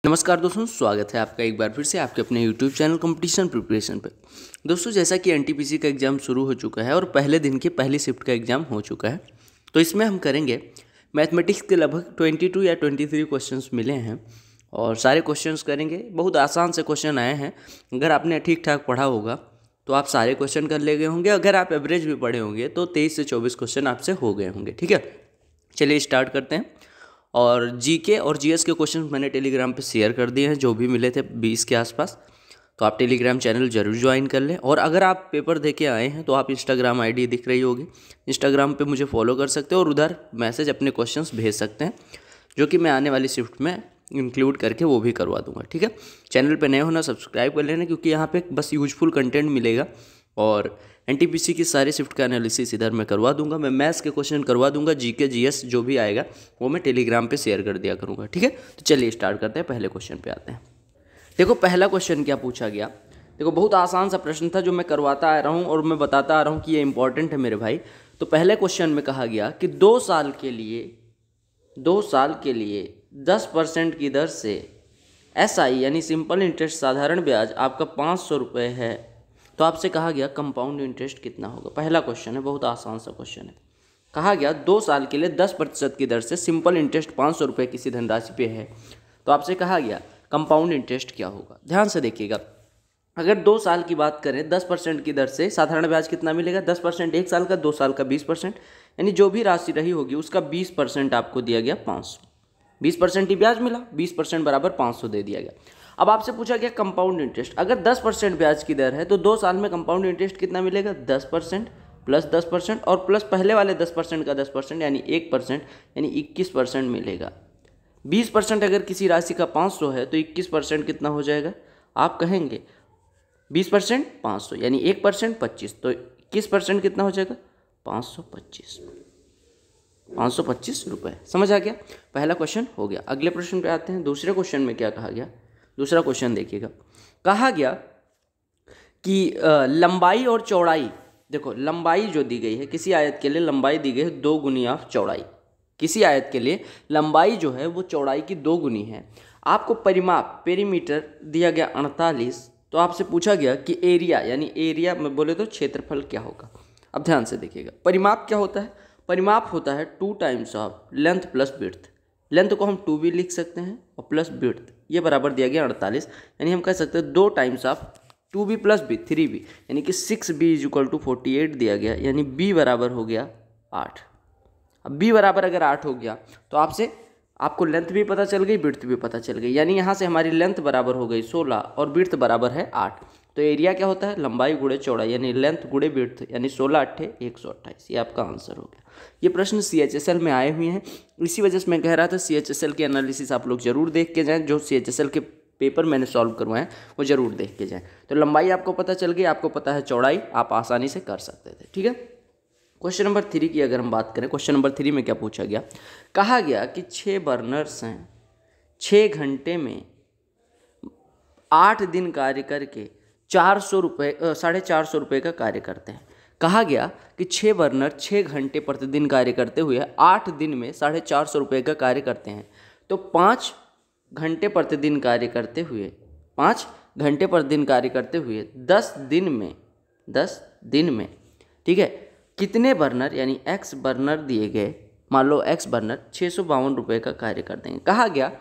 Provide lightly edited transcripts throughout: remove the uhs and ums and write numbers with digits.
नमस्कार दोस्तों, स्वागत है आपका एक बार फिर से आपके अपने YouTube चैनल कंपटीशन प्रिपरेशन पर। दोस्तों, जैसा कि एनटीपीसी का एग्ज़ाम शुरू हो चुका है और पहले दिन की पहली शिफ्ट का एग्ज़ाम हो चुका है, तो इसमें हम करेंगे मैथमेटिक्स के लगभग 22 या 23 क्वेश्चंस मिले हैं और सारे क्वेश्चंस करेंगे। बहुत आसान से क्वेश्चन आए हैं। अगर आपने ठीक ठाक पढ़ा होगा तो आप सारे क्वेश्चन कर ले गए होंगे। अगर आप एवरेज भी पढ़े होंगे तो 23 से 24 क्वेश्चन आपसे हो गए होंगे। ठीक है, चलिए स्टार्ट करते हैं। और जीके और जीएस के क्वेश्चन मैंने टेलीग्राम पे शेयर कर दिए हैं, जो भी मिले थे 20 के आसपास। तो आप टेलीग्राम चैनल जरूर ज्वाइन कर लें। और अगर आप पेपर दे के आए हैं तो आप इंस्टाग्राम आईडी दिख रही होगी, इंस्टाग्राम पे मुझे फॉलो कर सकते हो और उधर मैसेज अपने क्वेश्चंस भेज सकते हैं, जो कि मैं आने वाली शिफ्ट में इंक्लूड करके वो भी करवा दूंगा। ठीक है, चैनल पे नए होना सब्सक्राइब कर लेना, क्योंकि यहाँ पे बस यूजफुल कंटेंट मिलेगा और एनटीपीसी की सारी शिफ्ट का एनालिसिस इधर मैं करवा दूंगा। मैं मैथ्स के क्वेश्चन करवा दूंगा, जीके जीएस जो भी आएगा वो मैं टेलीग्राम पे शेयर कर दिया करूंगा। ठीक है, तो चलिए स्टार्ट करते हैं। पहले क्वेश्चन पे आते हैं। देखो, पहला क्वेश्चन क्या पूछा गया। देखो, बहुत आसान सा प्रश्न था जो मैं करवाता आ रहा हूँ और मैं बताता आ रहा हूँ कि ये इंपॉर्टेंट है मेरे भाई। तो पहले क्वेश्चन में कहा गया कि 2 साल के लिए 10% की दर से SI यानी सिंपल इंटरेस्ट साधारण ब्याज आपका 500 रुपये है, तो आपसे कहा गया कंपाउंड इंटरेस्ट कितना होगा। पहला क्वेश्चन है, बहुत आसान सा क्वेश्चन है। कहा गया 2 साल के लिए 10% की दर से सिंपल इंटरेस्ट 500 रुपये किसी धनराशि पे है, तो आपसे कहा गया कंपाउंड इंटरेस्ट क्या होगा। ध्यान से देखिएगा, अगर 2 साल की बात करें 10% की दर से साधारण ब्याज कितना मिलेगा। 10% 1 साल का, 2 साल का 20%, यानी जो भी राशि रही होगी उसका 20% आपको दिया गया 500। 20% ही ब्याज मिला, 20% बराबर 500 दे दिया गया। अब आपसे पूछा गया कंपाउंड इंटरेस्ट। अगर 10% ब्याज की दर है तो 2 साल में कंपाउंड इंटरेस्ट कितना मिलेगा। 10% प्लस 10% और प्लस पहले वाले 10% का 10% यानी 1%, यानी 21% मिलेगा। 20% अगर किसी राशि का 500 है तो 21% कितना हो जाएगा। आप कहेंगे 20% 500 यानी 1% 25, तो 21% कितना हो जाएगा 525 रुपये। समझ आ गया, पहला क्वेश्चन हो गया। अगले प्रश्न पे आते हैं। दूसरे क्वेश्चन में क्या कहा गया। दूसरा क्वेश्चन देखिएगा, कहा गया कि लंबाई और चौड़ाई। देखो, लंबाई जो दी गई है किसी आयत के लिए, लंबाई दी गई है 2 गुनी ऑफ चौड़ाई। किसी आयत के लिए लंबाई जो है वो चौड़ाई की 2 गुनी है। आपको परिमाप पेरीमीटर दिया गया 48, तो आपसे पूछा गया कि एरिया यानी एरिया में बोले तो क्षेत्रफल क्या होगा। अब ध्यान से देखिएगा, परिमाप क्या होता है। परिमाप होता है 2 times of length plus width. Length को हम 2 भी लिख सकते हैं और प्लस विड्थ, ये बराबर दिया गया 48, यानी हम कह सकते हैं 2 times of 2b plus b 3b, यानी कि 6b = 48 दिया गया, यानी b बराबर हो गया 8। अब b बराबर अगर 8 हो गया तो आपको लेंथ भी पता चल गई, विड्थ भी पता चल गई, यानी यहाँ से हमारी लेंथ बराबर हो गई 16 और विड्थ बराबर है 8। तो एरिया क्या होता है, लंबाई गुणे चौड़ाई, यानी लेंथ गुणे विड्थ, यानी 16 × 8 = 128। ये आपका आंसर हो गया। ये प्रश्न CHSL में आए हुए हैं, इसी वजह से मैं कह रहा था CHSL के एनालिसिस आप लोग जरूर देख के जाएं। जो CHSL के पेपर मैंने सॉल्व करवाए हैं वो जरूर देख के जाएं। तो लंबाई आपको पता चल गई, आपको पता है चौड़ाई, आप आसानी से कर सकते थे। ठीक है, क्वेश्चन नंबर 3 की अगर हम बात करें, क्वेश्चन नंबर 3 में क्या पूछा गया। कहा गया कि 6 बर्नर्स हैं, 6 घंटे में 8 दिन कार्य करके 450 रुपये का कार्य करते हैं। कहा गया कि 6 बर्नर 6 घंटे प्रतिदिन कार्य करते हुए 8 दिन में 450 रुपये का कार्य करते हैं, तो 5 घंटे प्रतिदिन कार्य करते हुए 10 दिन में ठीक है, कितने बर्नर यानी x बर्नर दिए गए, मान लो x बर्नर 652 रुपये का कार्य कर देंगे। कहा गया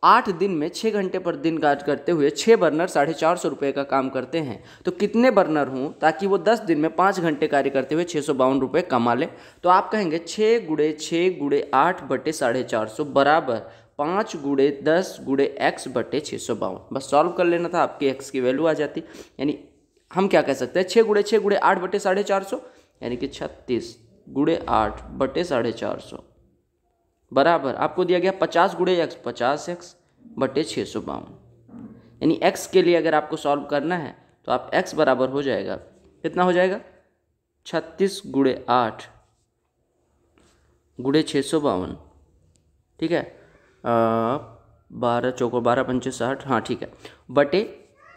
8 दिन में 6 घंटे पर दिन कार्य करते हुए 6 बर्नर 450 रुपये का काम करते हैं, तो कितने बर्नर हों ताकि वो 10 दिन में 5 घंटे कार्य करते हुए 652 रुपये कमा ले। तो आप कहेंगे 6 × 6 × 8 बटे 450 बराबर 5 × 10 × x बटे 652। बस सॉल्व कर लेना था, आपकी x की वैल्यू आ जाती। यानी हम क्या कह सकते हैं, 6 × 6 × 8 बटे 450, यानी कि 36 × 8 बटे 450 बराबर आपको दिया गया 50 × x 50x बटे 652। यानी x के लिए अगर आपको सॉल्व करना है तो आप x बराबर हो जाएगा, कितना हो जाएगा 36 × 8 × 652। ठीक है, 12 × 4 = 12 × 5 = 60, हाँ ठीक है, बटे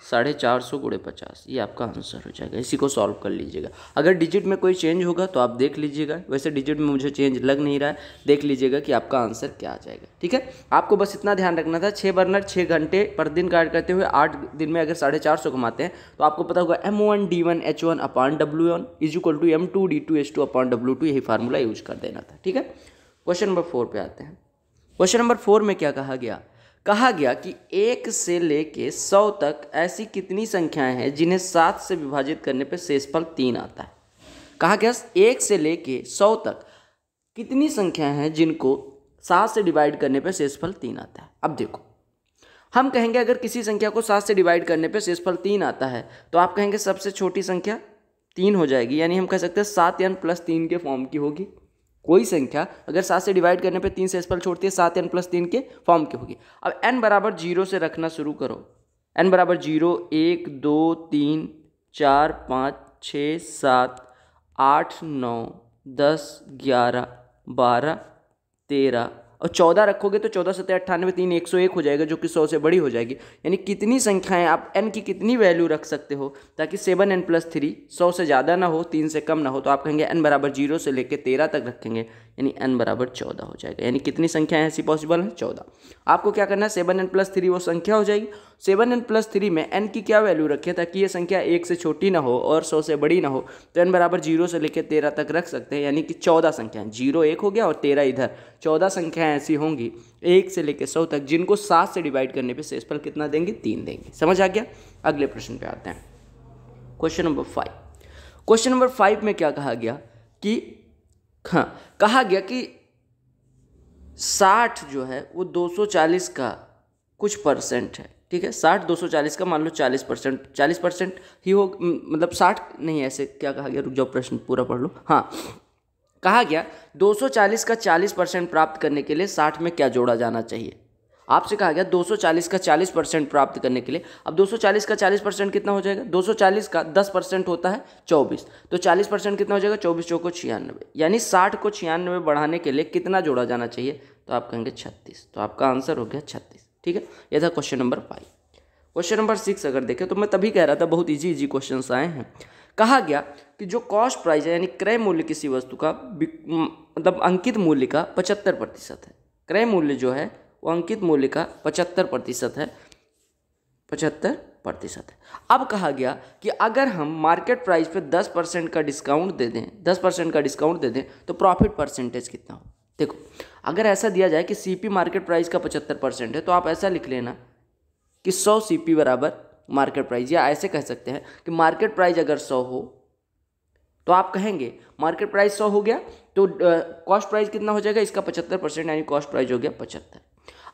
450 गुणे 50, ये आपका आंसर हो जाएगा। इसी को सॉल्व कर लीजिएगा। अगर डिजिट में कोई चेंज होगा तो आप देख लीजिएगा, वैसे डिजिट में मुझे चेंज लग नहीं रहा है, देख लीजिएगा कि आपका आंसर क्या आ जाएगा। ठीक है, आपको बस इतना ध्यान रखना था, 6 बर्नर 6 घंटे पर दिन कार्य करते हुए 8 दिन में अगर 450 कमाते हैं तो आपको पता होगा M1D1H1 upon W1 is equal to M2D2H2 upon W2, यही फार्मूला यूज कर देना था। ठीक है, क्वेश्चन नंबर 4 पे आते हैं। क्वेश्चन नंबर 4 में क्या कहा गया? कहा गया कि 1 से लेके 100 तक ऐसी कितनी संख्याएं हैं जिन्हें 7 से विभाजित करने पर शेषफल 3 आता है। कहा गया 1 से लेके 100 तक कितनी संख्याएं हैं जिनको 7 से डिवाइड करने पर शेषफल 3 आता है। अब देखो, हम कहेंगे अगर किसी संख्या को 7 से डिवाइड करने पर शेषफल 3 आता है तो आप कहेंगे सबसे छोटी संख्या 3 हो जाएगी, यानी हम कह सकते हैं 7n + 3 के फॉर्म की होगी। कोई संख्या अगर 7 से डिवाइड करने पे 3 से शेषफल छोड़ती है 7n + 3 के फॉर्म की होगी। अब n बराबर 0 से रखना शुरू करो। n बराबर 0, 1, 2, 3, 4, 5, 6, 7, 8, 9, 10, 11, 12, 13 और 14 रखोगे तो 14 7 98 3 101 हो जाएगा, जो कि 100 से बड़ी हो जाएगी। यानी कितनी संख्याएं आप n की कितनी वैल्यू रख सकते हो ताकि 7n + 3 100 से ज़्यादा ना हो, 3 से कम ना हो। तो आप कहेंगे n बराबर 0 से लेकर 13 तक रखेंगे, यानी n बराबर 14 हो जाएगा। यानी कितनी संख्याएं ऐसी पॉसिबल हैं? 14। आपको क्या करना है, 7n + 3 वो संख्या हो जाएगी। 7n + 3 में n की क्या वैल्यू रखें ताकि ये संख्या 1 से छोटी ना हो और 100 से बड़ी ना हो। तो n बराबर 0 से लेकर 13 तक रख सकते हैं, यानी कि 14 संख्याएं, 0 1 हो गया और 13 इधर, 14 संख्याएं ऐसी होंगी 1 से लेकर 100 तक जिनको 7 से डिवाइड करने पे शेषफल कितना देंगे? 3 देंगे। समझ आ गया? अगले प्रश्न पे आते हैं, क्वेश्चन नंबर 5। क्वेश्चन नंबर 5 में क्या कहा गया कि कहा गया कि 60 जो है वो 240 का कुछ परसेंट है। ठीक है, 60 240 का मान लो 40%, 40% ही हो, मतलब 60 नहीं, ऐसे क्या कहा गया? रुक जाओ, प्रश्न पूरा पढ़ लो। हाँ, कहा गया 240 का 40% प्राप्त करने के लिए 60 में क्या जोड़ा जाना चाहिए। आपसे कहा गया 240 का 40% प्राप्त करने के लिए। अब 240 का 40% कितना हो जाएगा? 240 का 10% होता है 24, तो 40% कितना हो जाएगा? 24 चौको 96, यानी 60 को 96 बढ़ाने के लिए कितना जोड़ा जाना चाहिए? तो आप कहेंगे 36, तो आपका आंसर हो गया 36। ठीक है, यह था क्वेश्चन नंबर 5। क्वेश्चन नंबर 6 अगर देखें तो मैं तभी कह रहा था बहुत इजी क्वेश्चन आए हैं। कहा गया कि जो कॉस्ट प्राइस है यानी क्रय मूल्य किसी वस्तु का मतलब अंकित मूल्य का 75% है। क्रय मूल्य जो है वो अंकित मूल्य का 75% है, 75% है। अब कहा गया कि अगर हम मार्केट प्राइस पे 10% का डिस्काउंट दे दें, 10% का डिस्काउंट दे दें तो प्रॉफिट परसेंटेज कितना हो। देखो, अगर ऐसा दिया जाए कि सीपी मार्केट प्राइस का 75% है तो आप ऐसा लिख लेना कि 100 सीपी बराबर मार्केट प्राइस, या ऐसे कह सकते हैं कि मार्केट प्राइस अगर 100 हो तो आप कहेंगे मार्केट प्राइस 100 हो गया तो कॉस्ट प्राइस कितना हो जाएगा? इसका 75%, यानी कॉस्ट प्राइस हो गया 75।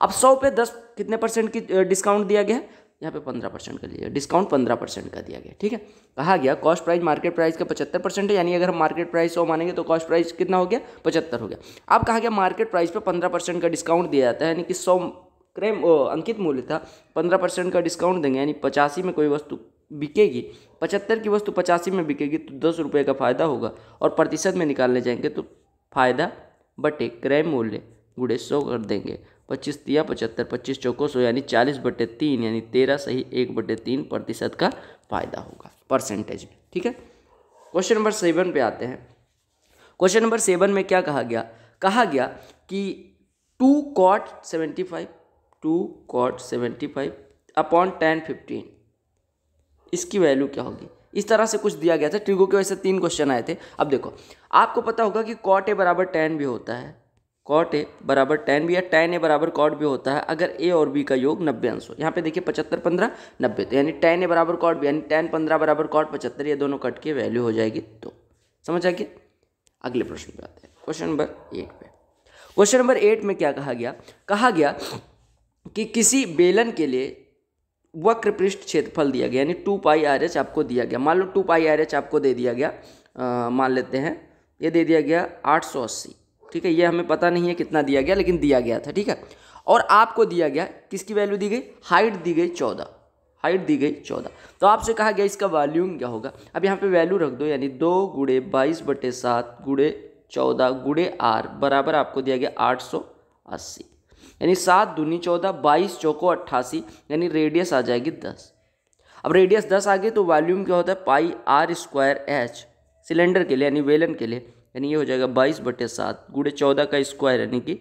अब 100 पे 10 कितने परसेंट की डिस्काउंट दिया गया है? यहाँ पे 15% का दिया, डिस्काउंट 15% का दिया गया। ठीक है, कहा गया कॉस्ट प्राइस मार्केट प्राइस का 75% है, यानी अगर हम मार्केट प्राइस 100 मानेंगे तो कॉस्ट प्राइस कितना हो गया? 75 हो गया। अब कहा गया मार्केट प्राइस पे 15% का डिस्काउंट दिया जाता है, यानी कि 100 क्रय अंकित मूल्य था, 15% का डिस्काउंट देंगे, यानी 85 में कोई वस्तु बिकेगी, 75 की वस्तु 85 में बिकेगी तो 10 रुपये का फायदा होगा, और प्रतिशत में निकालने जाएंगे तो फायदा बटे क्रय मूल्य गुणे 100 कर देंगे। 25 तिया 75, 25 चौको 100, यानी 40/3, यानी 13 सही 1/3% का फायदा होगा परसेंटेज में। ठीक है, क्वेश्चन नंबर 7 पे आते हैं। क्वेश्चन नंबर 7 में क्या कहा गया? कहा गया कि 2 cot 75 अपॉन tan 15, इसकी वैल्यू क्या होगी? इस तरह से कुछ दिया गया था। ट्रिगो के वैसे 3 क्वेश्चन आए थे। अब देखो, आपको पता होगा कि cot a बराबर tan भी होता है, cot a बराबर tan भी, या tan a बराबर cot भी होता है अगर a और b का योग 90 अंश हो। यहाँ पे देखिए 75 15 90, तो यानी tan a बराबर cot भी, यानी tan 15 बराबर cot 75, ये दोनों कट के वैल्यू हो जाएगी। तो समझ आ गया? अगले प्रश्न पे आते हैं, क्वेश्चन नंबर 8 पे। क्वेश्चन नंबर 8 में क्या कहा गया? कहा गया कि किसी बेलन के लिए वक्र पृष्ठ क्षेत्रफल दिया गया, यानी 2πRh आपको दिया गया। मान लो 2πRh आपको दे दिया गया, मान लेते हैं ये दे दिया गया 880। ठीक है, ये हमें पता नहीं है कितना दिया गया, लेकिन दिया गया था। ठीक है, और आपको दिया गया, किसकी वैल्यू दी गई? हाइट दी गई 14, हाइट दी गई 14। तो आपसे कहा गया इसका वॉल्यूम क्या होगा? अब यहाँ पे वैल्यू रख दो, यानी 2 × 22/7 × 14 × r बराबर आपको दिया गया 880, यानी 7 दूनी 14, 22 चौको 88, यानी रेडियस आ जाएगी 10। अब रेडियस 10 आ गई तो वॉल्यूम क्या होता है पाई आर स्क्वायर एच, सिलेंडर के लिए यानी वेलन के लिए, यानी ये हो जाएगा 22/7 गुणे 14 का स्क्वायर यानी कि,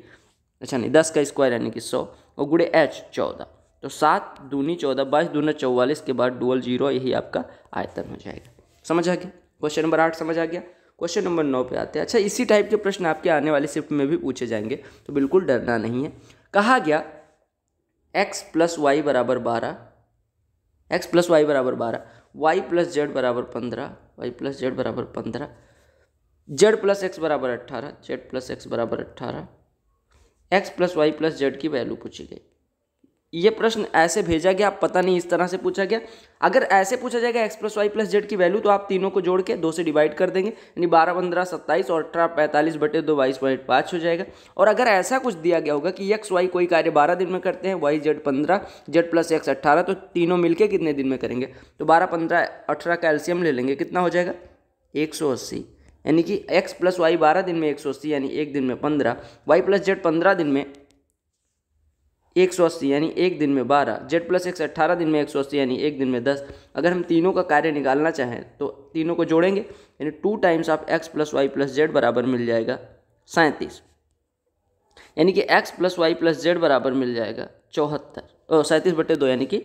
अच्छा नहीं 10 का स्क्वायर यानी कि 100 और गुणे एच 14, तो 7 दूनी 14, 22 दूना 44 के बाद डुअल 0, यही आपका आयतन हो जाएगा। समझ आ गया? क्वेश्चन नंबर 8 समझ आ गया। क्वेश्चन नंबर 9 पे आते हैं। अच्छा, इसी टाइप के प्रश्न आपके आने वाली शिफ्ट में भी पूछे जाएंगे, तो बिल्कुल डरना नहीं है। कहा गया x + y = 12, x + y = 12, y + z = 15, y + z = 15, z + x = 18, z + x = 18, x + y + z की वैल्यू पूछी गई। ये प्रश्न ऐसे भेजा गया, आप पता नहीं इस तरह से पूछा गया। अगर ऐसे पूछा जाएगा x + y + z की वैल्यू, तो आप तीनों को जोड़ के 2 से डिवाइड कर देंगे, यानी 12, 15, 27 और 18, 45/2 22.5 हो जाएगा। और अगर ऐसा कुछ दिया गया होगा कि x y कोई कार्य 12 दिन में करते हैं, y z 15, z + x 18, तो तीनों मिलके कितने दिन में करेंगे, तो 12, 15, 18 का एलसीएम ले लेंगे, कितना हो जाएगा 180, यानी कि x + y 12 दिन में 180 यानी एक दिन में 15, y + z 15 दिन में 180 यानी एक दिन में 12, z + x 18 दिन में 180 यानी एक दिन में 10। अगर हम तीनों का कार्य निकालना चाहें तो तीनों को जोड़ेंगे, यानी 2 times of x + y + z बराबर मिल जाएगा 37, यानी कि x + y + z बराबर मिल जाएगा 74, 37/2, यानी कि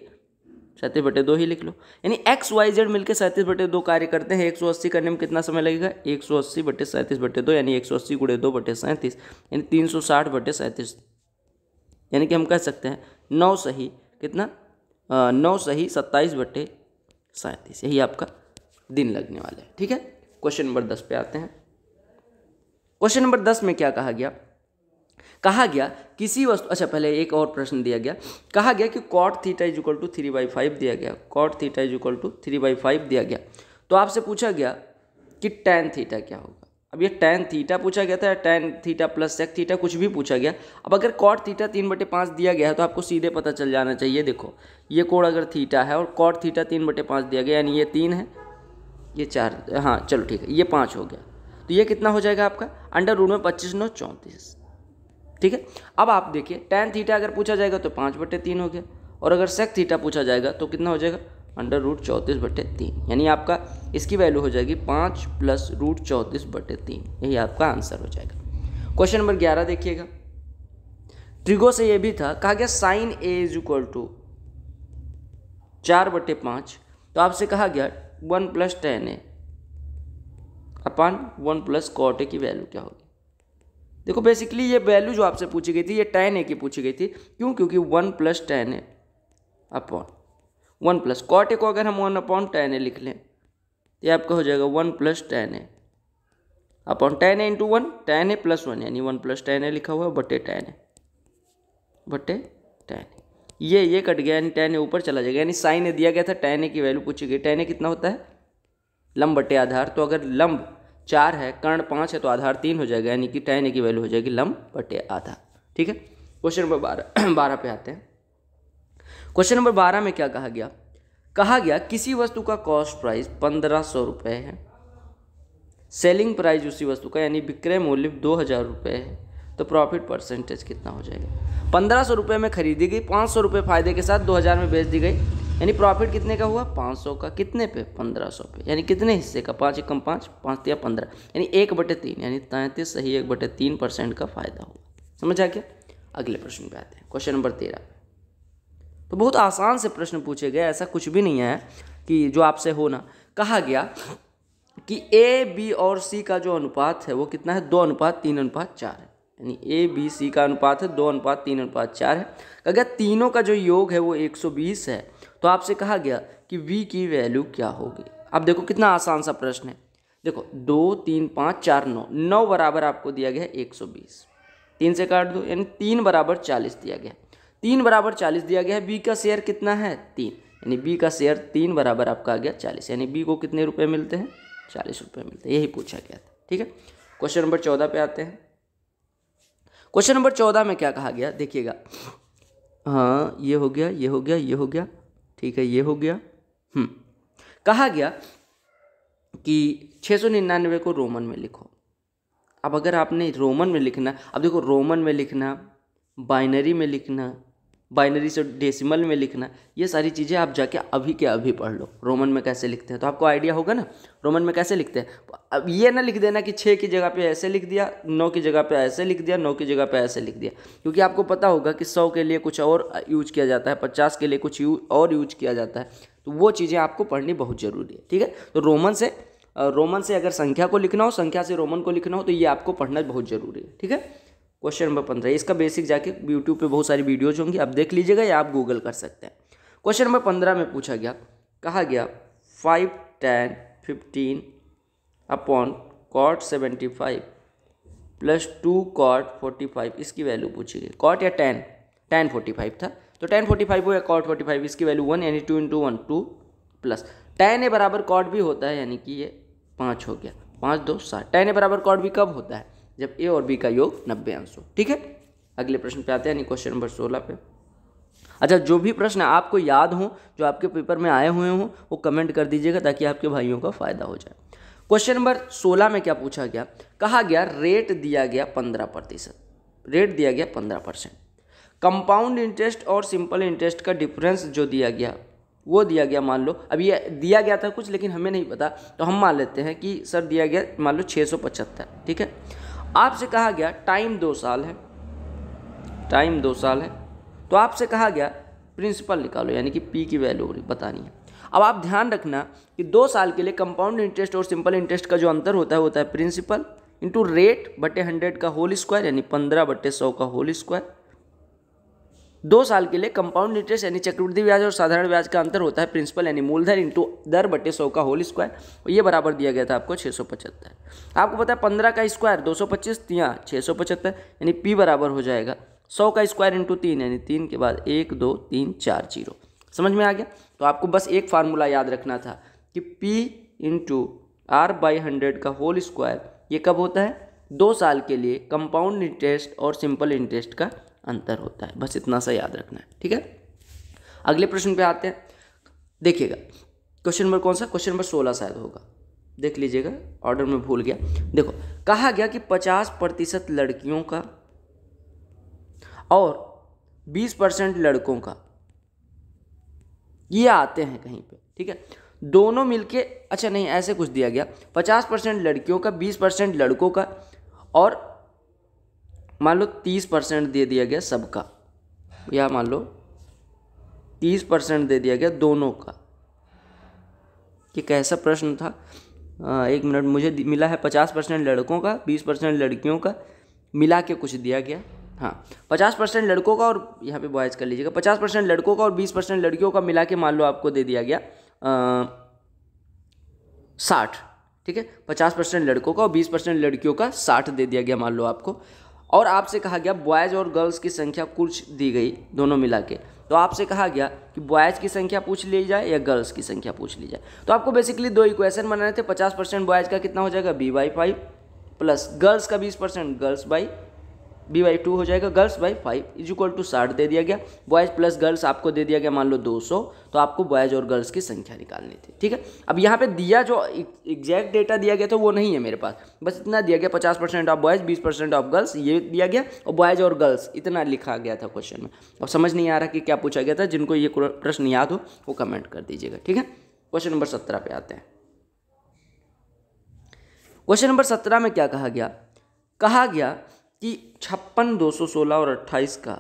37/2 ही लिख लो, यानी x y z मिलकर 37/2 कार्य करते हैं। 180 करने में कितना समय लगेगा, 180/37/2 यानी 180 × 2/37 यानी 360/37, यानी कि हम कह सकते हैं 9 सही कितना, 9 सही 27/37, यही आपका दिन लगने वाला है। ठीक है, क्वेश्चन नंबर 10 पे आते हैं। क्वेश्चन नंबर 10 में क्या कहा गया, कहा गया किसी वस्तु, अच्छा पहले एक और प्रश्न दिया गया, कहा गया कि cot θ = 3/5 दिया गया, cot θ = 3/5 दिया गया, तो आपसे पूछा गया कि tan θ क्या होगा। अब ये tan θ पूछा गया था, tan θ + sec θ कुछ भी पूछा गया। अब अगर cot θ 3/5 दिया गया है तो आपको सीधे पता चल जाना चाहिए। देखो ये कोण अगर थीटा है और cot θ 3/5 दिया गया, यानी ये 3 है, ये 4, हाँ चलो ठीक है, ये 5 हो गया, तो ये कितना हो जाएगा आपका √में 25, 9, 34। ठीक है, अब आप देखिए tan θ अगर पूछा जाएगा तो 5/3 हो गया, और अगर sec θ पूछा जाएगा तो कितना हो जाएगा √34/3, यानी आपका इसकी वैल्यू हो जाएगी 5 + √34/3, यही आपका आंसर हो जाएगा। क्वेश्चन नंबर 11 देखिएगा, ट्रिगो से ये भी था, कहा गया sin A = 4/5, तो आपसे कहा गया 1 + tan A / 1 + cot A की वैल्यू क्या होगी। देखो बेसिकली ये वैल्यू जो आपसे पूछी गई थी ये tan A की पूछी गई थी, क्यों, क्योंकि 1 + tan A / 1 + cot A को अगर हम 1 / tan A लिख लें तो ये आपका हो जाएगा 1 + tan A / tan A × 1, tan A + 1 यानी 1 + tan A लिखा हुआ है /tan A, ये कट गया, यानी tan A ऊपर चला जाएगा, यानी sin A दिया गया था, tan A की वैल्यू पूछी गई। tan A कितना होता है, लंब बटे आधार, तो अगर लंब 4 है, कर्ण 5 है, तो आधार 3 हो जाएगा, यानी कि tan A की वैल्यू हो जाएगी लंब बटे आधार। ठीक है, क्वेश्चन नंबर 12 पे आते हैं। क्वेश्चन नंबर 12 में क्या कहा गया, कहा गया किसी वस्तु का कॉस्ट प्राइस 1500 रुपये है, सेलिंग प्राइस उसी वस्तु का यानी विक्रय मूल्य 2000 रुपये है, तो प्रॉफिट परसेंटेज कितना हो जाएगा। 1500 रुपये में खरीदी गई, 500 रुपये फायदे के साथ 2000 में बेच दी गई, यानी प्रॉफिट कितने का हुआ 500 का, कितने पे 1500 पे, यानी कितने हिस्से का, 5 × 5, 5 × 15, यानी 1/3, यानी 33 सही 1/3% का फायदा हुआ। समझ आ गया। अगले प्रश्न पे आते हैं, क्वेश्चन नंबर 13। तो बहुत आसान से प्रश्न पूछे गए, ऐसा कुछ भी नहीं है कि जो आपसे हो ना। कहा गया कि A, B और C का जो अनुपात है वो कितना है, 2:3:4 है, यानी A, B, C का अनुपात है 2:3:4 है। अगर तीनों का जो योग है वो 120 है, तो आपसे कहा गया कि V की वैल्यू क्या होगी। अब देखो कितना आसान सा प्रश्न है, देखो 2, 3, 5, 4, 9 बराबर आपको दिया गया है 120, 3 से काट दो, यानी 3 = 40 दिया गया, 3 = 40 दिया गया है। B का शेयर कितना है 3, यानी B का शेयर 3 बराबर आपका आ गया 40, यानी B को कितने रुपए मिलते हैं 40 रुपये मिलते हैं, यही पूछा गया था। ठीक है, क्वेश्चन नंबर 14 पे आते हैं। क्वेश्चन नंबर 14 में क्या कहा गया देखिएगा, हाँ ये हो गया, ये हो गया, ये हो गया, ठीक है, ये हो गया। कहा गया कि 699 को रोमन में लिखो। अब अगर आपने रोमन में लिखना, अब देखो रोमन में लिखना, बाइनरी में लिखना, बाइनरी से डेसिमल में लिखना, ये सारी चीज़ें आप जाके अभी के अभी पढ़ लो। रोमन में कैसे लिखते हैं तो आपको आइडिया होगा ना, रोमन में कैसे लिखते हैं। अब ये ना लिख देना कि 6 की जगह पे ऐसे लिख दिया, 9 की जगह पे ऐसे लिख दिया, 9 की जगह पे ऐसे लिख दिया, क्योंकि आपको पता होगा कि 100 के लिए कुछ और यूज किया जाता है, 50 के लिए कुछ और यूज किया जाता है, तो वो चीज़ें आपको पढ़नी बहुत ज़रूरी है। ठीक है, तो रोमन से अगर संख्या को लिखना हो, संख्या से रोमन को लिखना हो, तो ये आपको पढ़ना बहुत ज़रूरी है। ठीक है, क्वेश्चन नंबर 15, इसका बेसिक जाके यूट्यूब पे बहुत सारी वीडियोज होंगी, आप देख लीजिएगा या आप गूगल कर सकते हैं। क्वेश्चन नंबर 15 में पूछा गया, कहा गया 5 tan 15 upon cot 75 plus 2 cot 45, इसकी वैल्यू पूछी गई। cot या tan 45 था, तो tan 45 हो या cot 45, इसकी वैल्यू 1 यानी 2 × 1 2 प्लस tan ए बराबर cot भी होता है, यानी कि ये 5 हो गया, 5 2 7। tan ए बराबर cot भी कब होता है, जब ए और बी का योग 90 अंश हो। ठीक है, अगले प्रश्न पे आते हैं, यानी क्वेश्चन नंबर 16 पे। अच्छा, जो भी प्रश्न आपको याद हो, जो आपके पेपर में आए हुए हों, वो कमेंट कर दीजिएगा ताकि आपके भाइयों का फायदा हो जाए। क्वेश्चन नंबर 16 में क्या पूछा गया, कहा गया रेट दिया गया 15%, रेट दिया गया 15%। कंपाउंड इंटरेस्ट और सिंपल इंटरेस्ट का डिफरेंस जो दिया गया वो दिया गया, मान लो अब ये दिया गया था कुछ, लेकिन हमें नहीं पता, तो हम मान लेते हैं कि सर दिया गया मान लो 675। ठीक है, आपसे कहा गया टाइम 2 साल है, टाइम 2 साल है, तो आपसे कहा गया प्रिंसिपल निकालो, यानी कि पी की वैल्यू बतानी है। अब आप ध्यान रखना कि 2 साल के लिए कंपाउंड इंटरेस्ट और सिंपल इंटरेस्ट का जो अंतर होता है, होता है प्रिंसिपल इंटू रेट बटे 100 का होल स्क्वायर, यानी 15/100 का होल स्क्वायर। 2 साल के लिए कंपाउंड इंटरेस्ट यानी चक्रवृद्धि ब्याज और साधारण ब्याज का अंतर होता है प्रिंसिपल यानी मूलधन इंटू दर बटे 100 का होल स्क्वायर, और ये बराबर दिया गया था आपको 675। आपको पता है 15 का स्क्वायर 225, यहाँ 675, यानी पी बराबर हो जाएगा 100 का स्क्वायर इंटू 3, यानी 3 के बाद 1 2 3 4 0। समझ में आ गया। तो आपको बस एक फार्मूला याद रखना था कि पी इंटू R/100 का होल स्क्वायर, ये कब होता है, 2 साल के लिए कंपाउंड इंटरेस्ट और सिंपल इंटरेस्ट का अंतर होता है, बस इतना सा याद रखना है। ठीक है, अगले प्रश्न पे आते हैं। देखिएगा क्वेश्चन नंबर कौन सा, क्वेश्चन नंबर 16 शायद होगा, देख लीजिएगा, ऑर्डर में भूल गया। देखो, कहा गया कि 50% लड़कियों का और 20% लड़कों का ये आते हैं कहीं पे। ठीक है, दोनों मिलके, अच्छा नहीं ऐसे कुछ दिया गया, 50% लड़कियों का, 20% लड़कों का, और मान लो 30% दे दिया गया सबका, या मान लो 30% दे दिया गया दोनों का। ये कैसा प्रश्न था, 1 मिनट, मुझे मिला है 50% लड़कों का, 20% लड़कियों का, मिला के कुछ दिया गया। हाँ, 50% लड़कों का, और यहाँ पे बॉयज़ कर लीजिएगा, 50% लड़कों का और 20% लड़कियों का मिला के मान लो आपको दे दिया गया 60। ठीक है, 50% लड़कों का और 20% लड़कियों का 60 दे दिया गया मान लो आपको, और आपसे कहा गया बॉयज़ और गर्ल्स की संख्या कुछ दी गई दोनों मिला के, तो आपसे कहा गया कि बॉयज़ की संख्या पूछ ली जाए या गर्ल्स की संख्या पूछ ली जाए। तो आपको बेसिकली 2 इक्वेशन बनाने थे, 50% बॉयज़ का कितना हो जाएगा b/5 प्लस गर्ल्स का 20% गर्ल्स बाई b/2 हो जाएगा, girls by 5 is equal to 60 दे दिया गया, बॉयज़ प्लस गर्ल्स आपको दे दिया गया मान लो 200, तो आपको बॉयज़ और गर्ल्स की संख्या निकालनी थी। ठीक है, अब यहाँ पे दिया जो एग्जैक्ट डेटा दिया गया था वो नहीं है मेरे पास, बस इतना दिया गया 50% ऑफ बॉयज़ 20% ऑफ गर्ल्स, ये दिया गया, और बॉयज़ और गर्ल्स इतना लिखा गया था क्वेश्चन में। और समझ नहीं आ रहा कि क्या पूछा गया था, जिनको ये प्रश्न याद हो वो कमेंट कर दीजिएगा। ठीक है, क्वेश्चन नंबर 17 पे आते हैं। क्वेश्चन नंबर 17 में क्या कहा गया, कहा गया कि 56, 216 और 28 का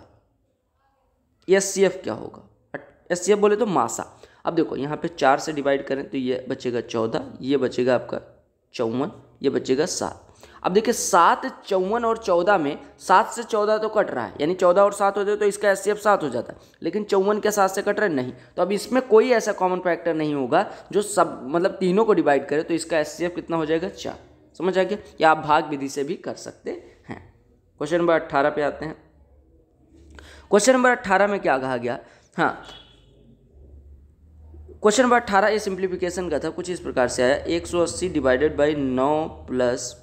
SCF क्या होगा। SCF बोले तो मासा। अब देखो यहाँ पे 4 से डिवाइड करें तो ये बचेगा 14, ये बचेगा आपका 54, ये बचेगा 7। अब देखिए 7, 54 और 14 में 7 से 14 तो कट रहा है, यानी 14 और 7 होते तो इसका SCF 7 हो जाता है, लेकिन 54 के 7 से कट रहा है नहीं, तो अब इसमें कोई ऐसा कॉमन फैक्टर नहीं होगा जो सब मतलब तीनों को डिवाइड करे, तो इसका SCF कितना हो जाएगा 4। समझ आ गया, या आप भाग विधि से भी कर सकते हैं। क्वेश्चन नंबर 18 पे आते हैं। क्वेश्चन नंबर 18 में क्या कहा गया, हाँ क्वेश्चन नंबर 18 ये सिंप्लीफिकेशन का था, कुछ इस प्रकार से आया, 180 divided by 9 plus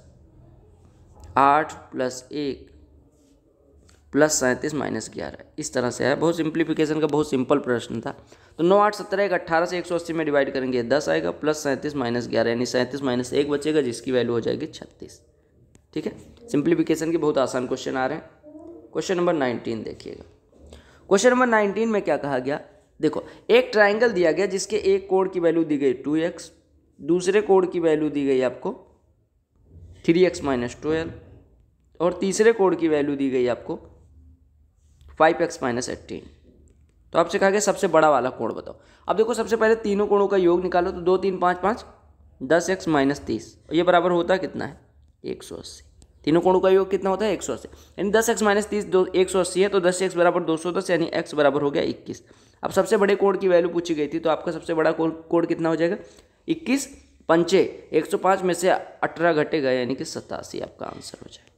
8 plus 1 plus 37 minus 11, इस तरह से है। बहुत सिंप्लीफिकेशन का बहुत सिंपल प्रश्न था। तो 9 8 17 18 से 180 में डिवाइड करेंगे 10 आएगा, प्लस 37 माइनस 11, यानी 37 माइनस 1 बचेगा, जिसकी वैल्यू हो जाएगी 36। ठीक है, सिंप्लीफिकेशन के बहुत आसान क्वेश्चन आ रहे हैं। क्वेश्चन नंबर 19 देखिएगा। क्वेश्चन नंबर 19 में क्या कहा गया, देखो एक ट्राइंगल दिया गया जिसके एक कोण की वैल्यू दी गई 2x, दूसरे कोण की वैल्यू दी गई आपको 3x - 12 और तीसरे कोण की वैल्यू दी गई आपको 5x - 18। तो आपसे कहा गया सबसे बड़ा वाला कोण बताओ। अब देखो सबसे पहले तीनों कोणों का योग निकालो, तो 2 3 5 5 10x - 30, ये बराबर होता है कितना है 180। तीनों कोणों का योग कितना होता है 180, यानी 10x - 30 180 है, तो 10x बराबर 210 यानी x बराबर हो गया 21। अब सबसे बड़े कोण की वैल्यू पूछी गई थी, तो आपका सबसे बड़ा कोण कितना हो जाएगा 21 पंचे 105 में से 18 घटेगा यानी कि 87 आपका आंसर हो जाएगा।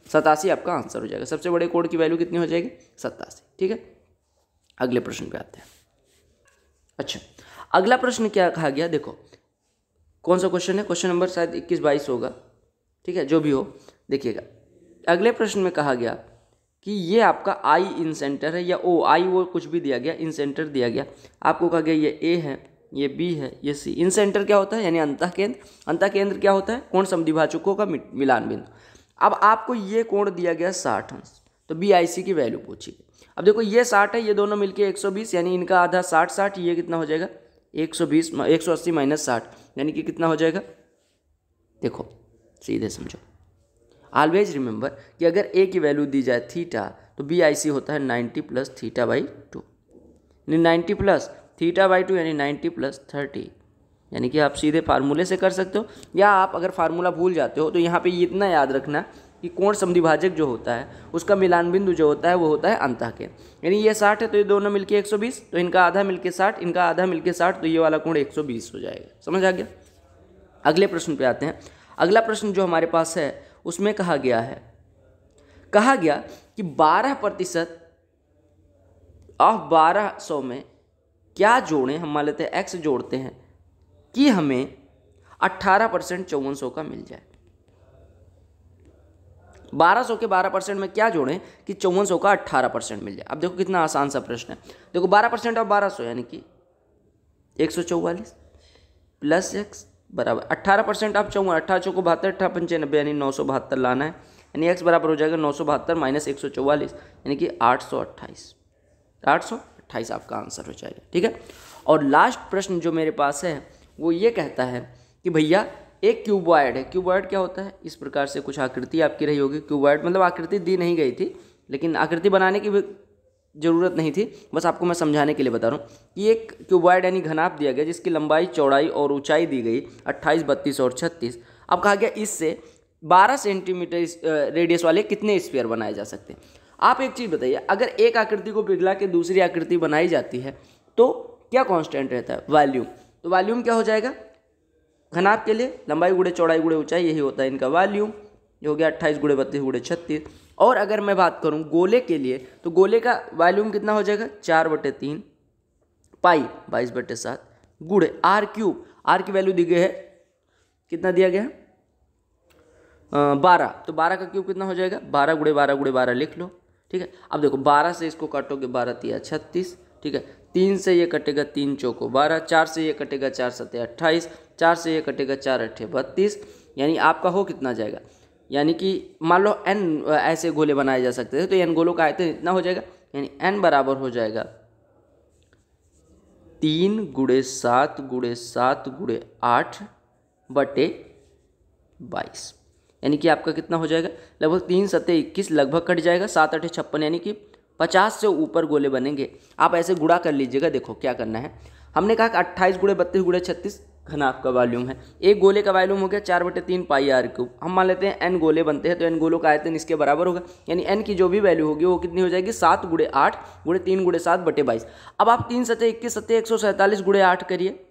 87 आपका आंसर हो जाएगा। सबसे बड़े कोण की वैल्यू कितनी हो जाएगी 87। ठीक है, अगले प्रश्न पे आते हैं। अच्छा, अगला प्रश्न क्या कहा गया, देखो कौन सा क्वेश्चन है, क्वेश्चन नंबर शायद 21-22 होगा। ठीक है, जो भी हो देखिएगा। अगले प्रश्न में कहा गया कि ये आपका आई इन सेंटर है या ओ आई वो कुछ भी दिया गया, इन सेंटर दिया गया। आपको कहा गया ये ए है, ये बी है, ये सी। इन सेंटर क्या होता है यानी अंतःकेंद्र। अंतःकेंद्र क्या होता है कोण समद्विभाजकों का मिलान बिंदु। अब आपको ये कोण दिया गया 60 अंश, तो बी आई सी की वैल्यू पूछी गई। अब देखो ये 60 है, ये दोनों मिलके 120 यानी इनका आधा 60, ये कितना हो जाएगा 180 - 60 यानी कि कितना हो जाएगा। देखो सीधे समझो, ऑलवेज रिमेंबर कि अगर ए की वैल्यू दी जाए थीटा, तो बी आई सी होता है 90 + θ/2 यानी 90 + θ/2 यानी 90 + 30, यानी कि आप सीधे फार्मूले से कर सकते हो, या आप अगर फार्मूला भूल जाते हो तो यहाँ पे इतना याद रखना कि कोण समद्विभाजक जो होता है उसका मिलान बिंदु जो होता है वो होता है अंतःकेंद्र। यानी ये 60 है तो ये दोनों मिलके 120, तो इनका आधा मिलके 60, इनका आधा मिलके 60, तो ये वाला कोण 120 हो जाएगा। समझ आ गया। अगले प्रश्न पे आते हैं। अगला प्रश्न जो हमारे पास है उसमें कहा गया कि 12% ऑफ 1200 में क्या जोड़ें, हम मान लेते हैं x जोड़ते हैं कि हमें 18% 5400 का मिल जाए। 1200 के 12% में क्या जोड़ें कि 5400 का 18% मिल जाए। अब देखो कितना आसान सा प्रश्न है। देखो 12% ऑफ 1200 यानी कि 144 प्लस x बराबर 18% ऑफ 54, 18 को 72, 18 × 95 यानी 972 लाना है, यानी x बराबर हो जाएगा 972 - 144 यानी कि 828। 828 आपका आंसर हो जाएगा। ठीक है, और लास्ट प्रश्न जो मेरे पास है वो ये कहता है कि भैया एक क्यूबॉइड है। क्यूबॉइड क्या होता है, इस प्रकार से कुछ आकृति आपकी रही होगी। क्यूबॉइड मतलब आकृति दी नहीं गई थी, लेकिन आकृति बनाने की भी ज़रूरत नहीं थी, बस आपको मैं समझाने के लिए बता रहा हूँ कि एक क्यूबॉइड यानी घनाभ दिया गया जिसकी लंबाई, चौड़ाई और ऊंचाई दी गई 28, 32 और 36। अब कहा गया इससे 12 सेंटीमीटर रेडियस वाले कितने स्फीयर बनाए जा सकते हैं। आप एक चीज़ बताइए, अगर एक आकृति को पिघला के दूसरी आकृति बनाई जाती है तो क्या कांस्टेंट रहता है, वॉल्यूम। तो वॉल्यूम क्या हो जाएगा घनाभ के लिए, लंबाई गुणे चौड़ाई गुणे ऊंचाई, यही होता है इनका वॉल्यूम। ये हो गया 28 × 32 × 36। और अगर मैं बात करूं गोले के लिए, तो गोले का वॉल्यूम कितना हो जाएगा 4/3 पाई 22/7 गुणे r³ r की वैल्यू दी गई है, कितना दिया गया है 12, तो 12 का क्यूब कितना हो जाएगा 12 × 12 × 12 लिख लो। ठीक है, अब देखो 12 से इसको काटोगे 12 × 3 = 36। ठीक है, 3 से ये कटेगा 3 × 4 = 12, 4 से ये कटेगा 4 × 7 = 28, 4 से ये कटेगा 4 × 8 = 32, यानी आपका हो कितना जाएगा, यानी कि मान लो n ऐसे गोले बनाए जा सकते थे, तो n गोलों का आयतन इतना हो जाएगा, यानी n बराबर हो जाएगा 3 × 7 × 7 × 8/22, यानी कि आपका कितना हो जाएगा लगभग 3 × 7 = 21, लगभग कट जाएगा 7 × 8 = 56, यानी कि 50 से ऊपर गोले बनेंगे। आप ऐसे गुणा कर लीजिएगा। देखो क्या करना है, हमने कहा कि 28 × 32 × 36 घनाभ का वॉल्यूम है, एक गोले का वॉल्यूम हो गया 4/3 पाई r³। हम मान लेते हैं n गोले बनते हैं, तो n गोलों का आयतन इसके बराबर होगा, यानी n की जो भी वैल्यू होगी वो कितनी हो जाएगी 7 × 8 × 3 × 7/22। अब आप 3 × 7 = 21, 7 147 × 8 करिए,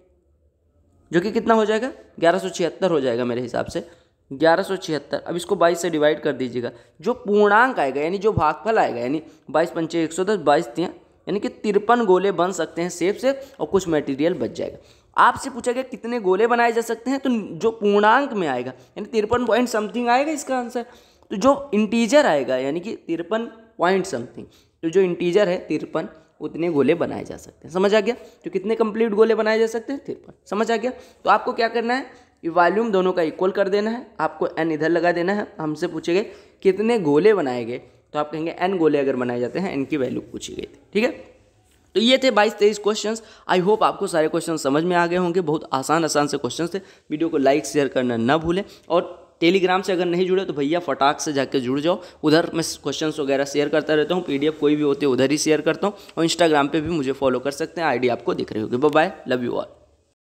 जो कि कितना हो जाएगा 1176 हो जाएगा मेरे हिसाब से 1176। अब इसको 22 से डिवाइड कर दीजिएगा, जो पूर्णांक आएगा यानी जो भागफल आएगा, यानी 22 × 5 = 110, 22 × 3 यानी कि 53 गोले बन सकते हैं सेब से, और कुछ मटेरियल बच जाएगा। आपसे पूछा गया कितने गोले बनाए जा सकते हैं, तो जो पूर्णांक में आएगा यानी 53 पॉइंट समथिंग आएगा इसका आंसर। तो जो इंटीजर आएगा यानी कि 53 पॉइंट समथिंग, तो जो इंटीजर है 53, उतने गोले बनाए जा सकते हैं। समझ आ गया, तो कितने कंप्लीट गोले बनाए जा सकते हैं 53। समझ आ गया। तो आपको क्या करना है, ये वॉल्यूम दोनों का इक्वल कर देना है, आपको n इधर लगा देना है। हमसे पूछे गए कितने गोले बनाए गए तो आप कहेंगे n गोले अगर बनाए जाते हैं, n की वैल्यू पूछी गई थी। ठीक है, तो ये थे 22-23 क्वेश्चंस। आई होप आपको सारे क्वेश्चन समझ में आ गए होंगे। बहुत आसान से क्वेश्चंस थे। वीडियो को लाइक शेयर करना ना भूलें, और टेलीग्राम से अगर नहीं जुड़े तो भैया फटाक से जाकर जुड़ जाओ। उधर मैं क्वेश्चंस वगैरह शेयर करता रहता हूँ, PDF कोई भी होते उधर ही शेयर करता हूँ, और इंस्टाग्राम पे भी मुझे फॉलो कर सकते हैं, ID आपको दिख रही होगी। Bye bye, love you all.